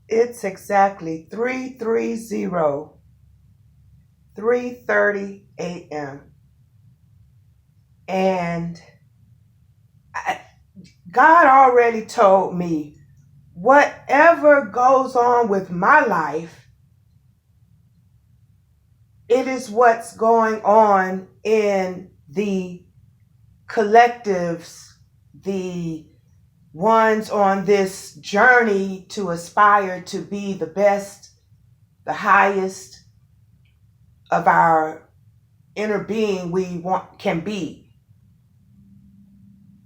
It's exactly 3:30 a.m. And I, God already told me whatever goes on with my life, it is what's going on in the collectives, the ones on this journey to aspire to be the best, the highest of our inner being we want can be,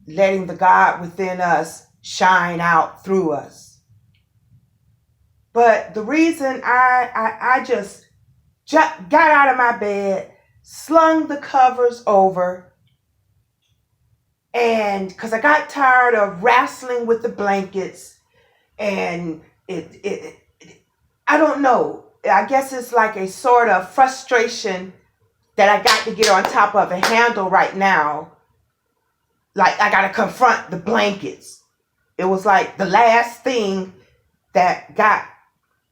letting the God within us shine out through us. But the reason I just got out of my bed, slung the covers over, and because I got tired of wrestling with the blankets, and I don't know. I guess it's like a sort of frustration that I got to get on top of and handle right now. Like I got to confront the blankets. It was like the last thing that got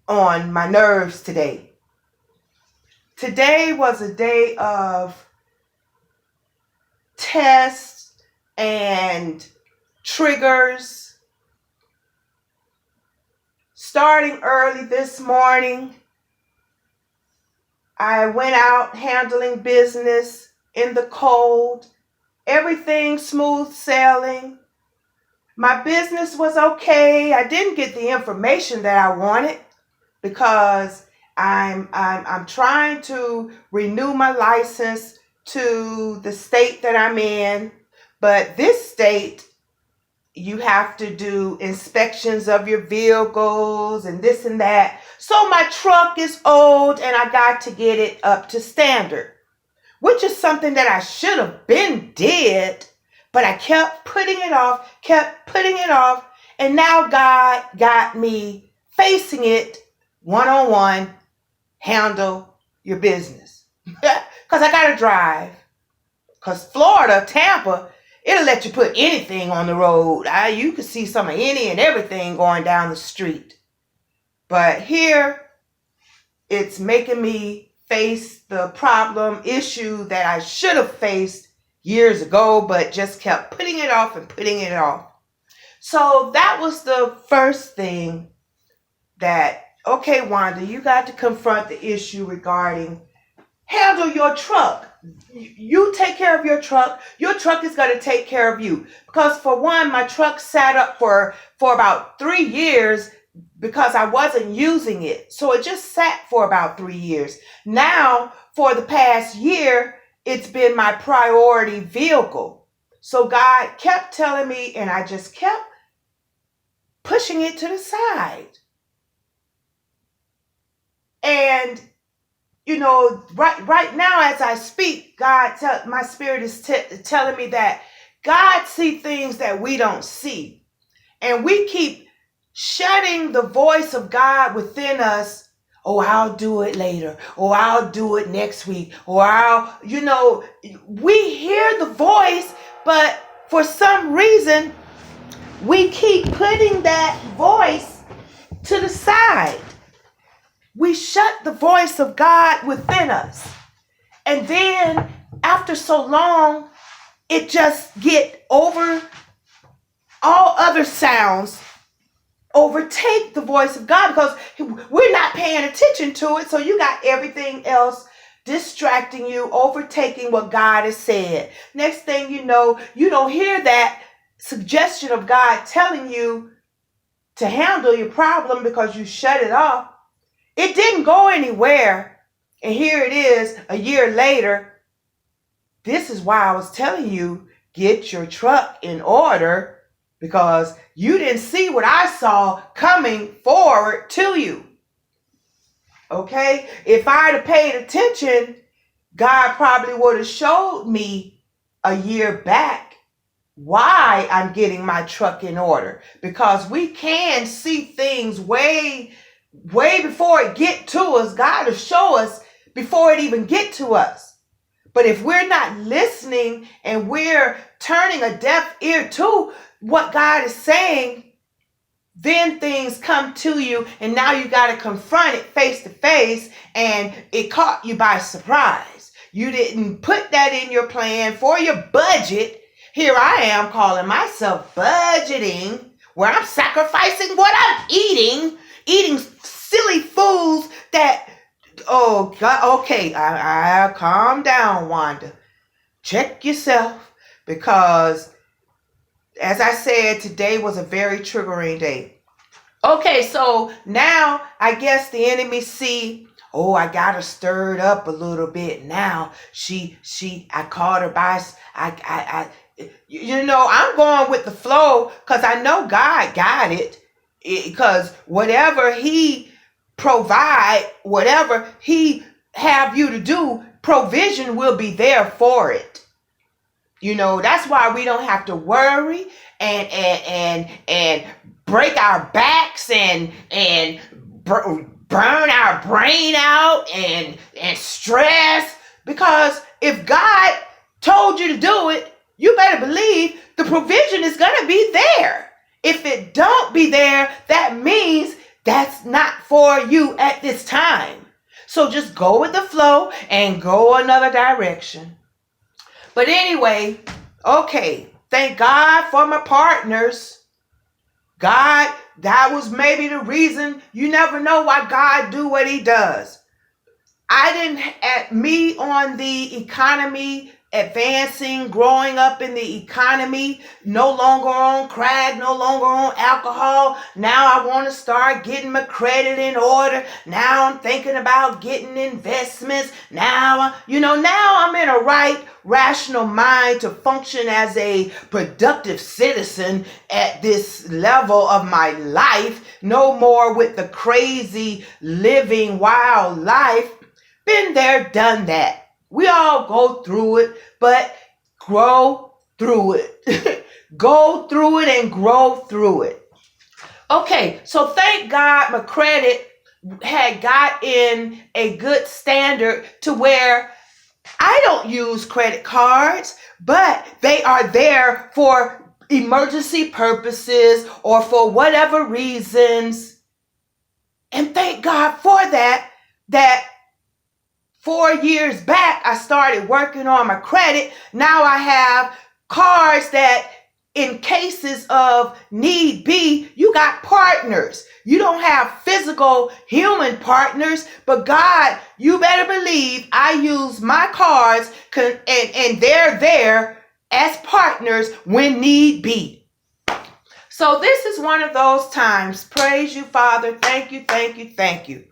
on my nerves today. Today was a day of tests and triggers. Starting early this morning, I went out handling business in the cold. Everything smooth sailing. My business was okay. I didn't get the information that I wanted because I'm trying to renew my license to the state that I'm in. But this state, you have to do inspections of your vehicles and this and that. So my truck is old and I got to get it up to standard, which is something that I should have been did, but I kept putting it off, and now God got me facing it one-on-one, handle your business. Because I got to drive. Because Florida, Tampa, it'll let you put anything on the road. You can see some of any and everything going down the street. But here, it's making me face the problem, issue that I should have faced years ago, but just kept putting it off and putting it off. So that was the first thing that, okay, Wanda, you got to confront the issue regarding handle your truck. You take care of your truck. Your truck is going to take care of you. Because for one, my truck sat up for about 3 years because I wasn't using it. So it just sat for about 3 years. Now, for the past year, it's been my priority vehicle. So God kept telling me, and I just kept pushing it to the side. And right now as I speak, my spirit is telling me that God sees things that we don't see. And we keep shutting the voice of God within us. Oh, I'll do it later. Or I'll do it next week. Or we hear the voice, but for some reason, we keep putting that voice to the side. We shut the voice of God within us. And then after so long, it just get over all other sounds, overtake the voice of God because we're not paying attention to it. So you got everything else distracting you, overtaking what God has said. Next thing you know, you don't hear that suggestion of God telling you to handle your problem because you shut it off. It didn't go anywhere. And here it is a year later. This is why I was telling you, get your truck in order because you didn't see what I saw coming forward to you. Okay? If I'd have paid attention, God probably would have showed me a year back why I'm getting my truck in order. Because we can see things way before it get to us. God will show us before it even get to us. But if we're not listening and we're turning a deaf ear to what God is saying, then things come to you, and now you got to confront it face to face, and it caught you by surprise. You didn't put that in your plan for your budget. Here I am calling myself budgeting, where I'm sacrificing what I'm eating silly foods that, oh God, okay, I calm down, Wanda. Check yourself, because as I said, today was a very triggering day. Okay, so now I guess the enemy see, oh, I got her stirred up a little bit now. I caught her by, I'm going with the flow, because I know God got it. Because whatever he provide, whatever he have you to do, provision will be there for it. That's why we don't have to worry and break our backs and burn our brain out and stress, because if God told you to do it, you better believe the provision is going to be there. If it don't be there, that means that's not for you at this time. So just go with the flow and go another direction. But anyway, okay, thank God for my partners. God, that was maybe the reason. You never know why God do what he does. Me on the economy, advancing, growing up in the economy, no longer on crack, no longer on alcohol. Now I want to start getting my credit in order. Now I'm thinking about getting investments. Now I'm in a right, rational mind to function as a productive citizen at this level of my life. No more with the crazy living wild life. Been there, done that. We all go through it, but grow through it. Go through it and grow through it. Okay, so thank God my credit had got in a good standard to where I don't use credit cards, but they are there for emergency purposes or for whatever reasons. And thank God for that 4 years back, I started working on my credit. Now I have cards that in cases of need be, you got partners. You don't have physical human partners, but God, you better believe I use my cards and they're there as partners when need be. So this is one of those times. Praise you, Father. Thank you, thank you, thank you.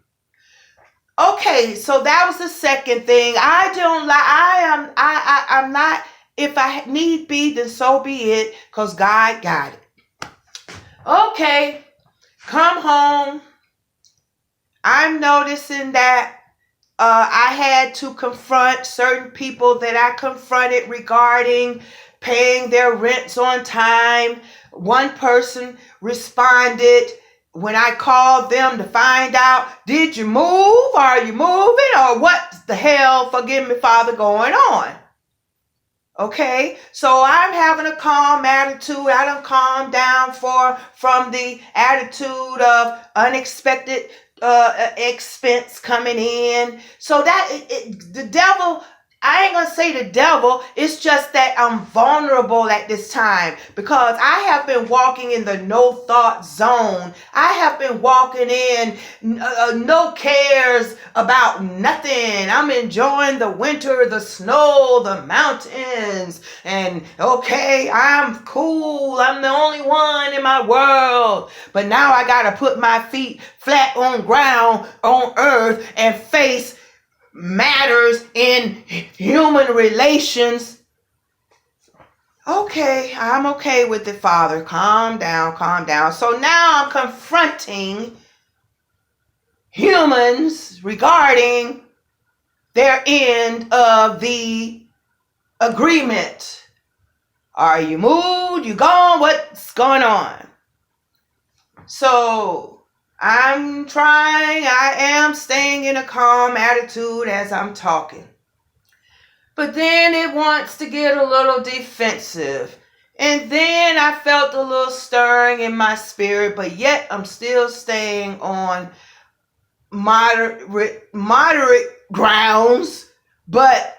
Okay, so that was the second thing. I'm not, if I need be, then so be it, because God got it. Okay, come home. I'm noticing that I had to confront certain people that I confronted regarding paying their rents on time. One person responded when I called them to find out, did you move? Are you moving? Or what the hell, forgive me, Father, going on? Okay, so I'm having a calm attitude. I done calmed down from the attitude of unexpected expense coming in. So the devil, I ain't gonna say the devil, it's just that I'm vulnerable at this time because I have been walking in the no thought zone. I have been walking in no cares about nothing. I'm enjoying the winter, the snow, the mountains, and okay, I'm cool. I'm the only one in my world. But now I gotta put my feet flat on ground, on earth, and face matters in human relations. Okay, I'm okay with it, Father. Calm down, calm down. So now I'm confronting humans regarding their end of the agreement. Are you moved? You gone? What's going on? So I am staying in a calm attitude as I'm talking. But then it wants to get a little defensive. And then I felt a little stirring in my spirit, but yet I'm still staying on moderate grounds, but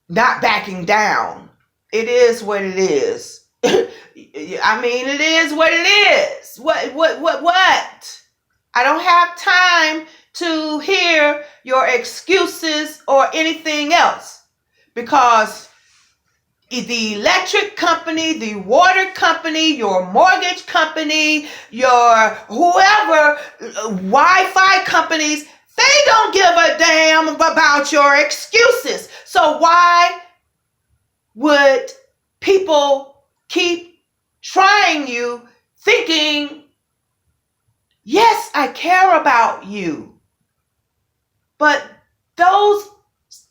not backing down. It is what it is. I mean, it is what it is. What? I don't have time to hear your excuses or anything else, because the electric company, the water company, your mortgage company, your whoever, Wi-Fi companies, they don't give a damn about your excuses. So why would people keep trying you, thinking, yes, I care about you? But those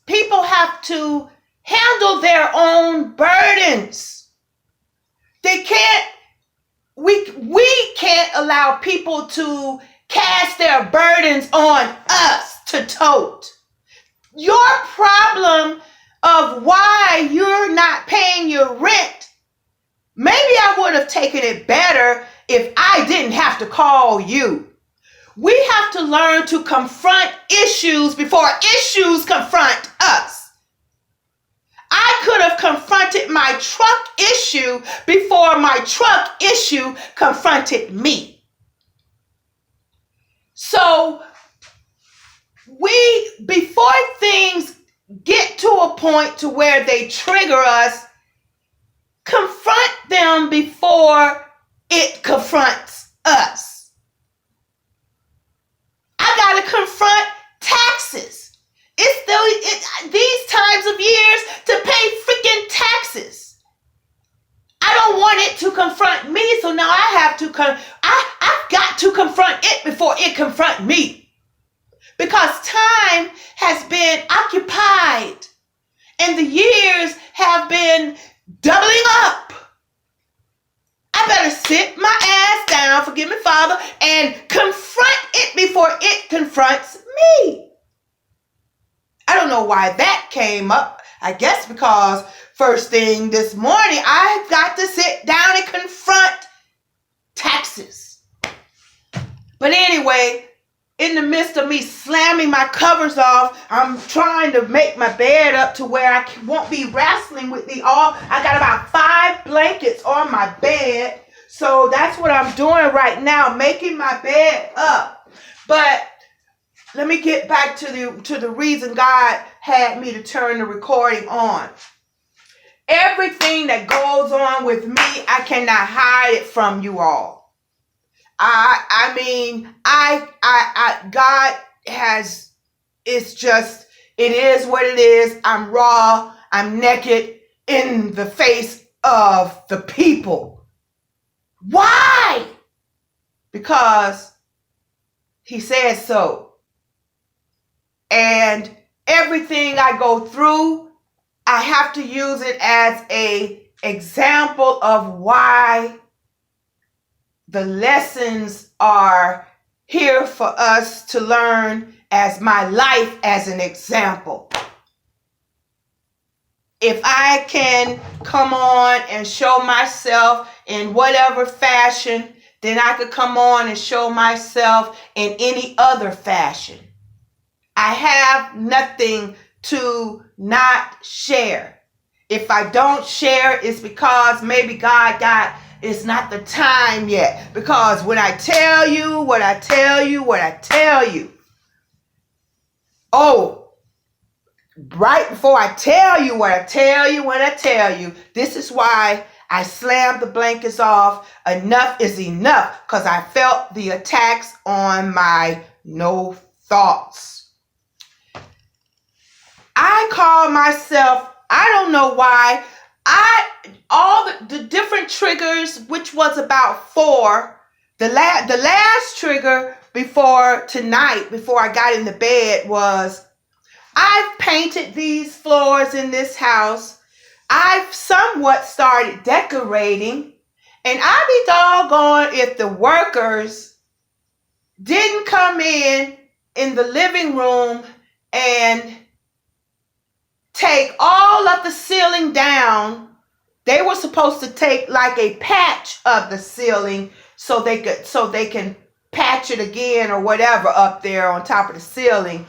people have to handle their own burdens. They can't, we can't allow people to cast their burdens on us to tote. Your problem of why you're not paying your rent, maybe I would have taken it better if I didn't have to call you. We have to learn to confront issues before issues confront us. I could have confronted my truck issue before my truck issue confronted me. So before things get to a point to where they trigger us, confront them before it confronts us. I gotta confront taxes. It's these times of years to pay freaking taxes. I don't want it to confront me, so now I have to I've got to confront it before it confront me. Because time has been occupied and the years have been doubling up. I better sit my ass down, forgive me, Father, and confront it before it confronts me. I don't know why that came up. I guess because first thing this morning, I've got to sit down and confront taxes. But anyway, in the midst of me slamming my covers off, I'm trying to make my bed up to where I won't be wrestling with the all. I got about 5 blankets on my bed. So that's what I'm doing right now, making my bed up. But let me get back to the reason God had me to turn the recording on. Everything that goes on with me, I cannot hide it from you all. I mean, God has, it's just, it is what it is. I'm raw. I'm naked in the face of the people. Why? Because He says so. And everything I go through, I have to use it as an example of why the lessons are here for us to learn, as my life as an example. If I can come on and show myself in whatever fashion, then I could come on and show myself in any other fashion. I have nothing to not share. If I don't share, it's because maybe God it's not the time yet. Because when I tell you what I tell you, oh, right before I tell you what I tell you, this is why I slammed the blankets off. Enough is enough, because I felt the attacks on my no thoughts. I call myself, I don't know why, all the different triggers, which was about 4, the last trigger before tonight, before I got in the bed, was I've painted these floors in this house. I've somewhat started decorating, and I'd be doggone if the workers didn't come in the living room and take all of the ceiling down They were supposed to take like a patch of the ceiling so they can patch it again or whatever up there on top of the ceiling.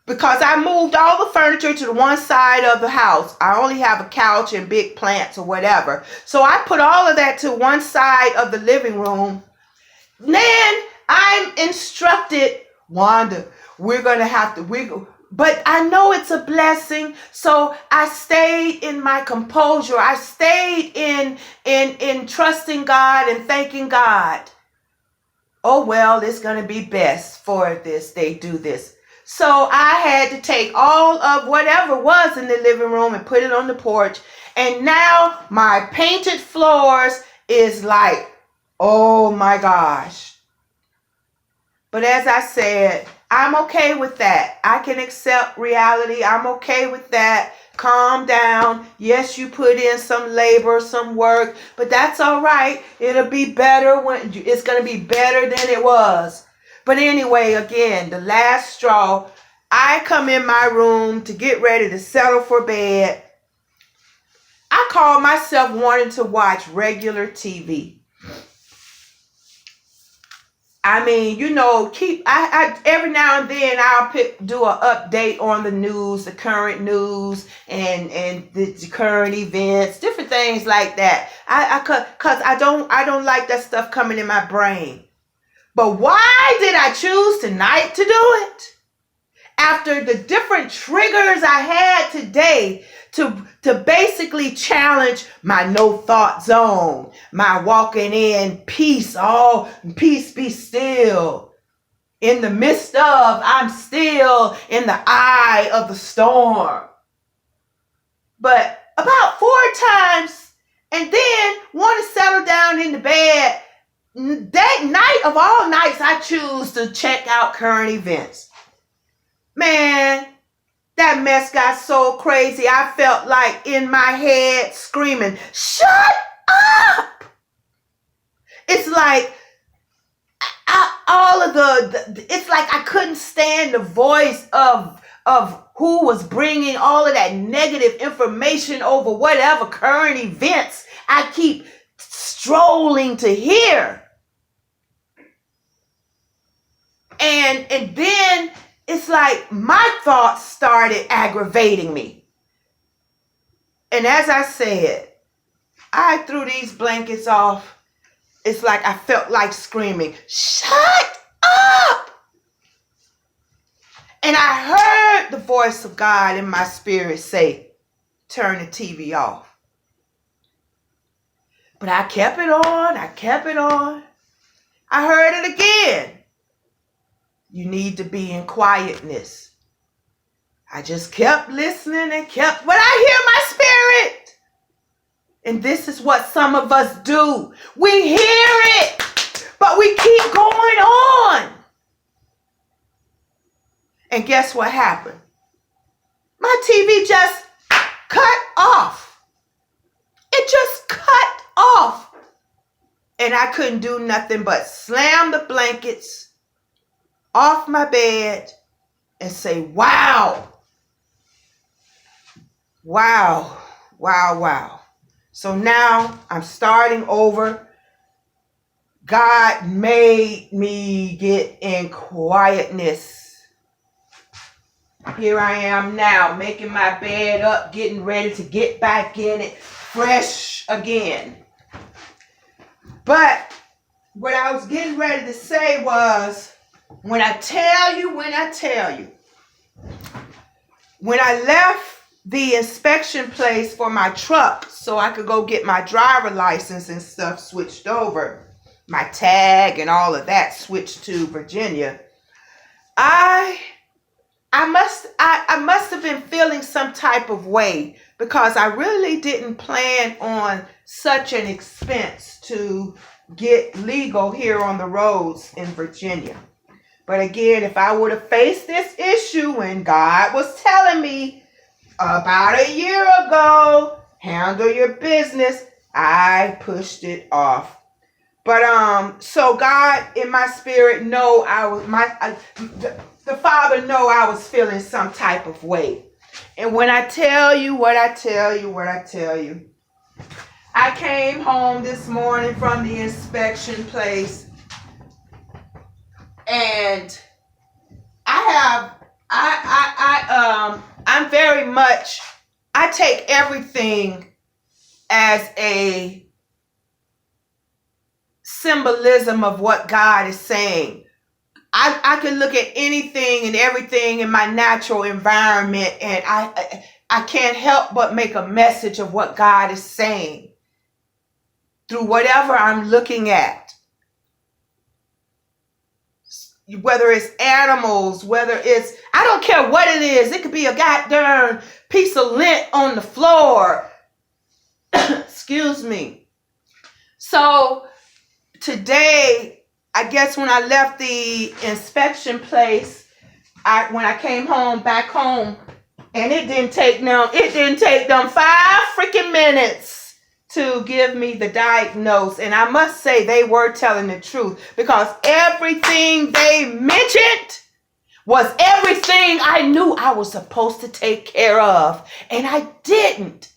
Because I moved all the furniture to the one side of the house. I only have a couch and big plants or whatever. So I put all of that to one side of the living room. Then I'm instructed, Wanda, we're going to have to wiggle. But I know it's a blessing. So I stayed in my composure. I stayed in trusting God and thanking God. Oh, well, it's going to be best for this. They do this. So I had to take all of whatever was in the living room and put it on the porch. And now my painted floors is like, oh my gosh. But as I said, I'm okay with that. I can accept reality. I'm okay with that. Calm down. Yes, you put in some labor, some work, but that's all right. It'll be better it's going to be better than it was. But anyway, again, the last straw, I come in my room to get ready to settle for bed. I call myself wanting to watch regular TV. I mean, you know, I every now and then I'll do an update on the news, the current news, and the current events, different things like that. Cause I don't like that stuff coming in my brain. But why did I choose tonight to do it? After the different triggers I had today to basically challenge my no thought zone, my walking in peace, peace be still. In the midst of, I'm still in the eye of the storm. But about 4 times, and then want to settle down in the bed. That night of all nights, I choose to check out current events. Man, that mess got so crazy. I felt like in my head screaming, shut up! It's like it's like I couldn't stand the voice of who was bringing all of that negative information over whatever current events I keep strolling to hear. And then it's like my thoughts started aggravating me. And as I said, I threw these blankets off. It's like I felt like screaming, shut up! And I heard the voice of God in my spirit say, turn the TV off. But I kept it on. I heard it again. You need to be in quietness. I just kept listening but I hear my spirit. And this is what some of us do. We hear it, but we keep going on. And guess what happened? My TV just cut off. It just cut off. And I couldn't do nothing but slam the blankets off my bed and say, wow. So now I'm starting over. God made me get in quietness. Here I am now, making my bed up, getting ready to get back in it fresh again. But what I was getting ready to say was, when I tell you, when I left the inspection place for my truck so I could go get my driver license and stuff switched over, my tag and all of that switched to Virginia, I must have been feeling some type of way, because I really didn't plan on such an expense to get legal here on the roads in Virginia. But again, if I would have faced this issue when God was telling me about a year ago, handle your business, I pushed it off. But so God in my spirit the Father know I was feeling some type of way. And when I tell you what I tell you, I came home this morning from the inspection place, and I'm very much, I take everything as a symbolism of what God is saying. I can look at anything and everything in my natural environment, and I can't help but make a message of what God is saying through whatever I'm looking at. Whether it's animals, whether it's, I don't care what it is. It could be a goddamn piece of lint on the floor. Excuse me. So today, I guess when I left the inspection place, when I came home, back home, and it didn't take them 5 freaking minutes to give me the diagnose. And I must say they were telling the truth, because everything they mentioned was everything I knew I was supposed to take care of, and I didn't.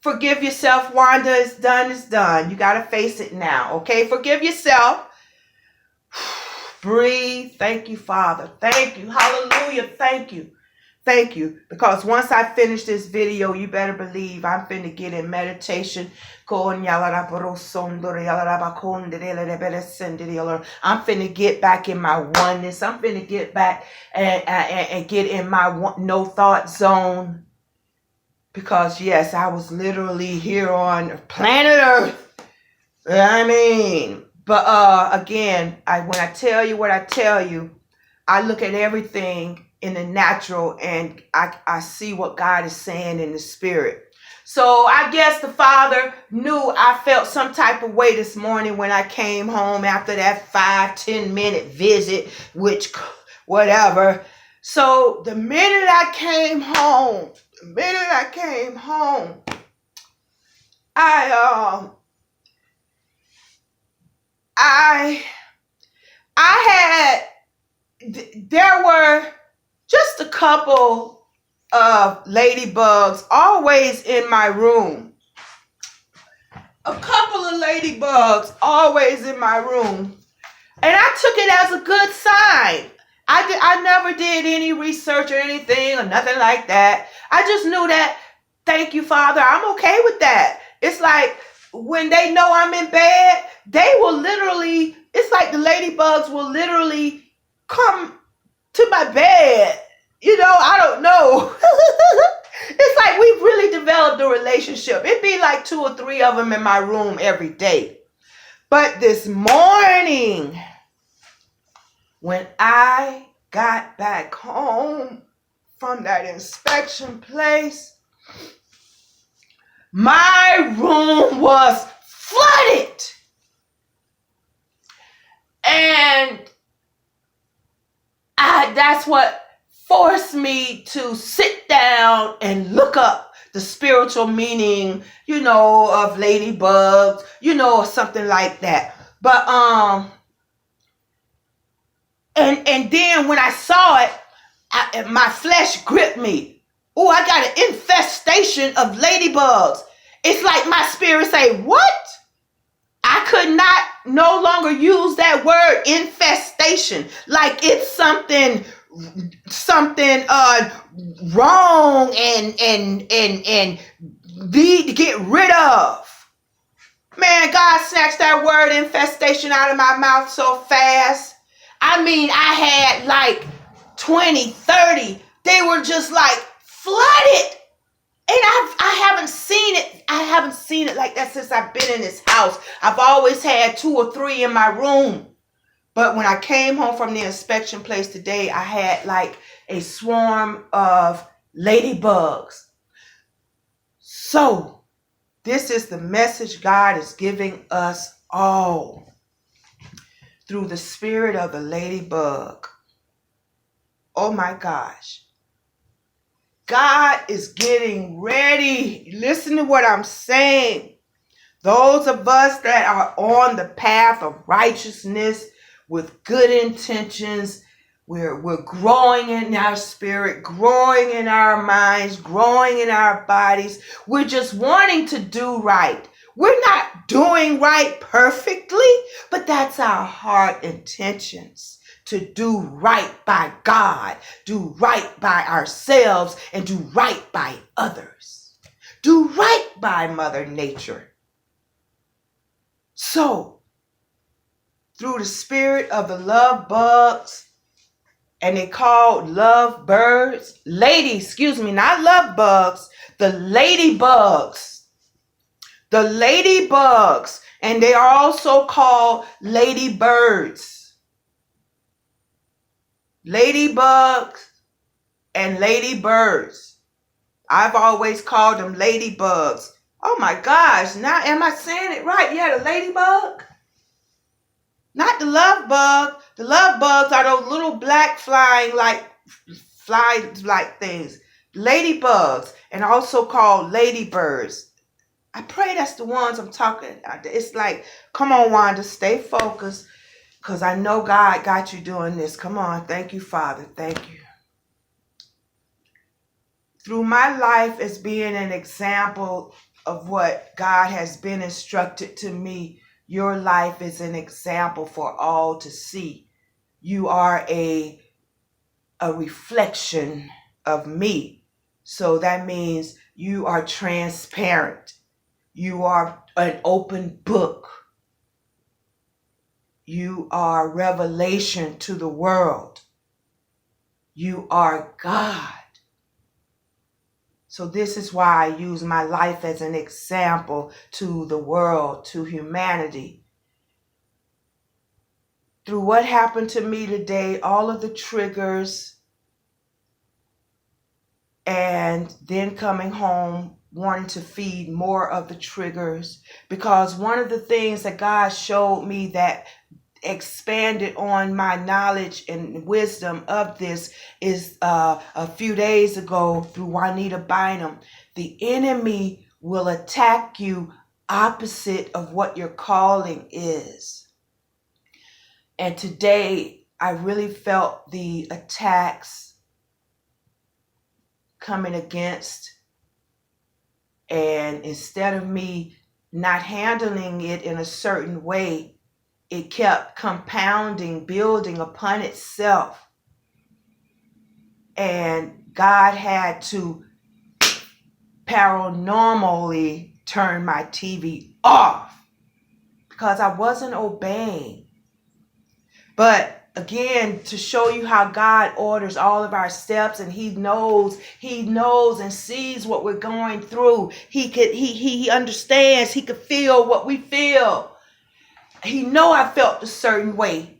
Forgive yourself, Wanda. It's done, it's done. You got to face it now, okay? Forgive yourself. Breathe. Thank you, Father. Thank you. Hallelujah. Thank you. Thank you. Because once I finish this video, you better believe I'm finna get in meditation. I'm finna get back in my oneness. I'm finna get back and get in my no thought zone. Because yes, I was literally here on planet Earth. I mean, but again, when I tell you what I tell you, I look at everything in the natural, and I see what God is saying in the spirit. So I guess the Father knew I felt some type of way this morning when I came home after that 5-10 minute visit, which whatever. So the minute I came home, there were just a couple of ladybugs always in my room. A couple of ladybugs always in my room. And I took it as a good sign. I never did any research or anything or nothing like that. I just knew that, thank you, Father, I'm okay with that. It's like when they know I'm in bed, they will literally, it's like the ladybugs will literally come to my bed. You know, I don't know. It's like we've really developed a relationship. It'd be like 2 or 3 of them in my room every day. But this morning, when I got back home from that inspection place, my room was flooded. And that's what forced me to sit down and look up the spiritual meaning, you know, of ladybugs, you know, or something like that. But and then when I saw it, my flesh gripped me. Oh, I got an infestation of ladybugs. It's like my spirit say, what? I could not no longer use that word infestation like it's something wrong and need to get rid of. Man, God snatched that word infestation out of my mouth so fast. I mean, I had like 20, 30. They were just like flooded. And I haven't seen it. I haven't seen it like that since I've been in this house. I've always had 2 or 3 in my room. But when I came home from the inspection place today, I had like a swarm of ladybugs. So this is the message God is giving us all through the spirit of the ladybug. Oh my gosh. God is getting ready. Listen to what I'm saying. Those of us that are on the path of righteousness with good intentions, We're growing in our spirit, growing in our minds, growing in our bodies. We're just wanting to do right. We're not doing right perfectly, but that's our heart intentions, to do right by God, do right by ourselves, and do right by others. Do right by Mother Nature. So, through the spirit of the love bugs, and they called love birds, not love bugs, the ladybugs. The ladybugs, and they are also called ladybirds. Ladybugs and ladybirds. I've always called them ladybugs. Oh my gosh, now am I saying it right? Yeah, the ladybug? Not the love bug. The love bugs are those little black fly like things. Ladybugs, and also called ladybirds. I pray that's the ones I'm talking. It's like, come on, Wanda, stay focused, because I know God got you doing this. Come on. Thank you, Father. Thank you. Through my life as being an example of what God has been instructed to me, your life is an example for all to see. You are a reflection of me. So that means you are transparent. You are an open book. You are revelation to the world. You are God. So this is why I use my life as an example to the world, to humanity. Through what happened to me today, all of the triggers, and then coming home wanting to feed more of the triggers, because one of the things that God showed me that expanded on my knowledge and wisdom of this is a few days ago through Juanita Bynum. The enemy will attack you opposite of what your calling is. And today I really felt the attacks coming against, and instead of me not handling it in a certain way, it kept compounding, building upon itself. And God had to paranormally turn my TV off because I wasn't obeying. But again, to show you how God orders all of our steps, and He knows and sees what we're going through. He understands. He could feel what we feel. He know I felt a certain way,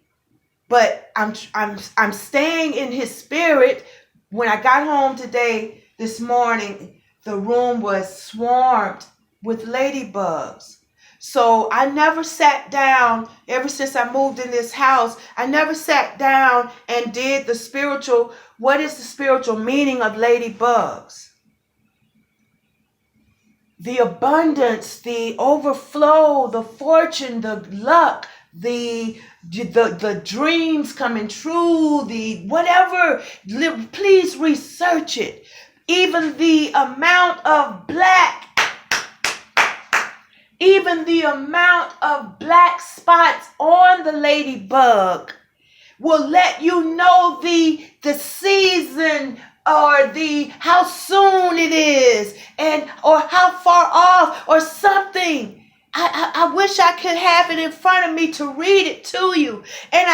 but I'm staying in His spirit. When I got home this morning, the room was swarmed with ladybugs. So I never sat down, ever since I moved in this house, I never sat down and did what is the spiritual meaning of ladybugs? The abundance, the overflow, the fortune, the luck, the dreams coming true, the whatever. Please research it. Even the amount of black spots on the ladybug will let you know the season, or how soon it is, or how far off, or something. I wish I could have it in front of me to read it to you. And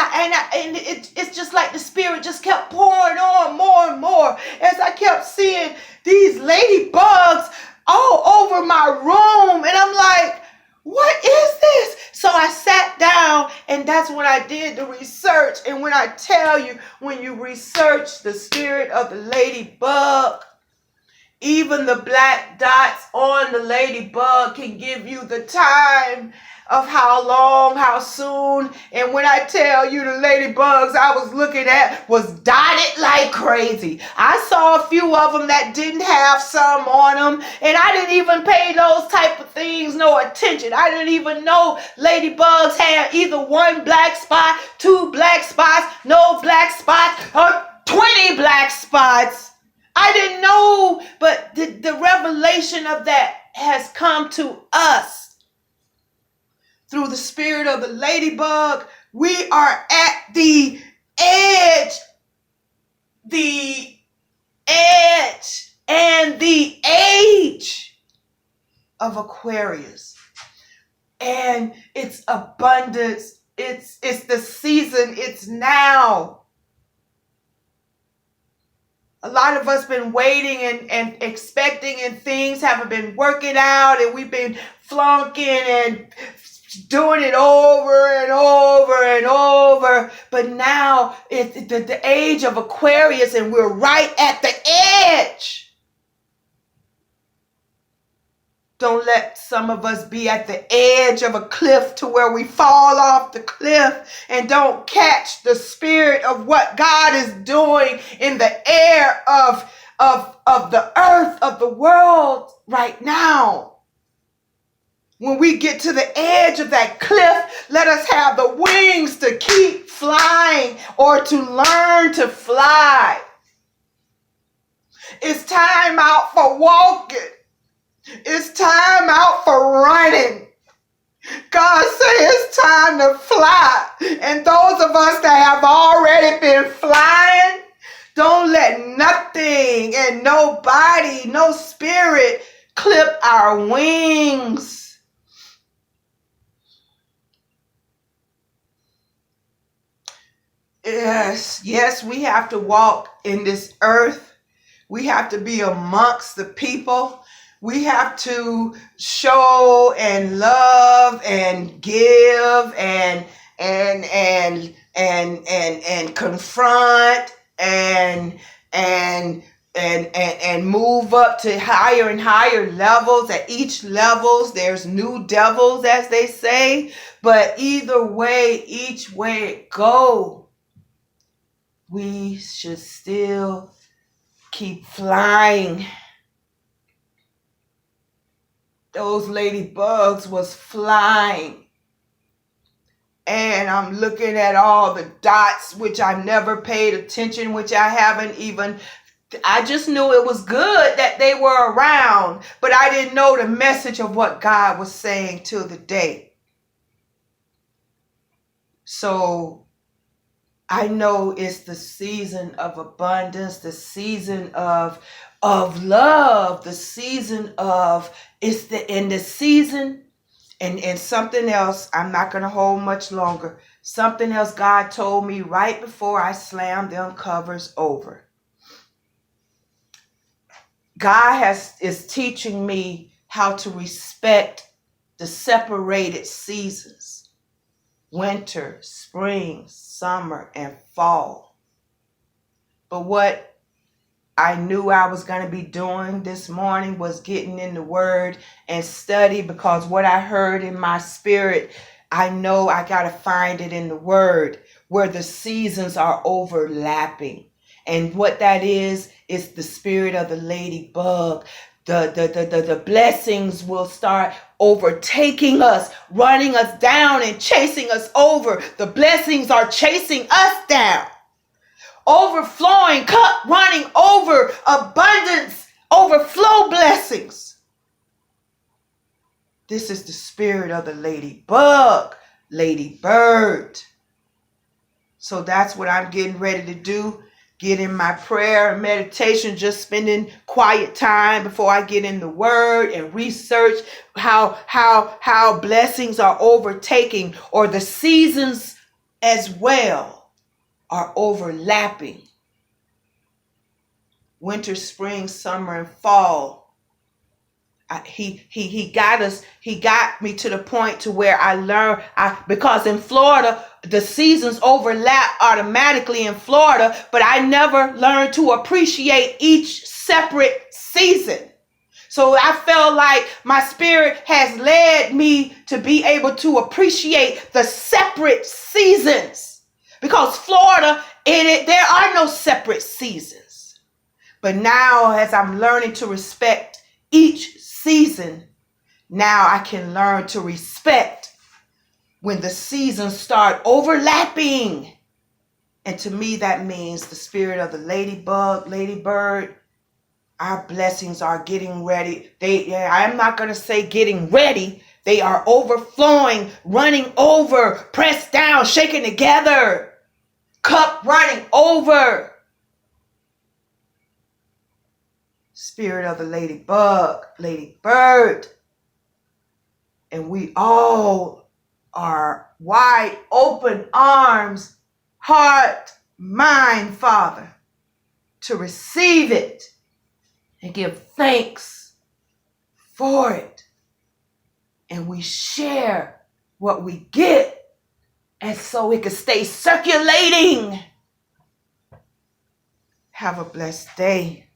it's just like the Spirit just kept pouring on more and more as I kept seeing these ladybugs all over my room. And I'm like, what is this? So I sat down, and that's when I did the research. And when I tell you, when you research the spirit of the ladybug, even the black dots on the ladybug can give you the time of how long, how soon. And when I tell you the ladybugs I was looking at was dotted like crazy. I saw a few of them that didn't have some on them, and I didn't even pay those type of things no attention. I didn't even know ladybugs had either one black spot, two black spots, no black spots, or 20 black spots. I didn't know, but the revelation of that has come to us through the spirit of the ladybug. We are at the edge and the age of Aquarius, and it's abundance. It's the season. It's now. A lot of us been waiting and expecting, and things haven't been working out, and we've been flunking and doing it over and over and over. But now it's the age of Aquarius, and we're right at the edge. Don't let some of us be at the edge of a cliff to where we fall off the cliff and don't catch the spirit of what God is doing in the air of the earth, of the world right now. When we get to the edge of that cliff, let us have the wings to keep flying or to learn to fly. It's time out for walking. It's time out for running. God says it's time to fly. And those of us that have already been flying, don't let nothing and nobody, no spirit clip our wings. Yes, we have to walk in this earth. We have to be amongst the people. We have to show and love and give and confront and move up to higher and higher levels. At each levels, there's new devils, as they say. But either way, each way it go, we should still keep flying. Those ladybugs was flying. And I'm looking at all the dots, which I never paid attention, which I haven't even, I just knew it was good that they were around, but I didn't know the message of what God was saying till the day. So I know it's the season of abundance, the season of love, the season of, it's the season, and something else, I'm not going to hold much longer. Something else God told me right before I slammed them covers over. God is teaching me how to respect the separated seasons. Winter, spring, summer, and fall. But what I knew I was going to be doing this morning was getting in the Word and study, because what I heard in my spirit, I know I got to find it in the Word where the seasons are overlapping. And what that is the spirit of the ladybug. The blessings will start overtaking us, running us down and chasing us over. The blessings are chasing us down. Overflowing, cup running over, abundance, overflow blessings. This is the spirit of the ladybug, ladybird. So that's what I'm getting ready to do. Get in my prayer and meditation, just spending quiet time before I get in the Word and research how blessings are overtaking, or the seasons as well are overlapping. Winter, spring, summer, and fall. He got me to the point to where I learned, because in Florida, the seasons overlap automatically in Florida, but I never learned to appreciate each separate season. So I felt like my spirit has led me to be able to appreciate the separate seasons. Because Florida, there are no separate seasons. But now as I'm learning to respect each season, now I can learn to respect when the seasons start overlapping. And to me, that means the spirit of the ladybug, ladybird, our blessings are getting ready. I'm not going to say getting ready. They are overflowing, running over, pressed down, shaken together, cup running over. Spirit of the ladybug, ladybird. And we all are wide open arms, heart, mind, Father, to receive it and give thanks for it. And we share what we get, and so it can stay circulating. Have a blessed day.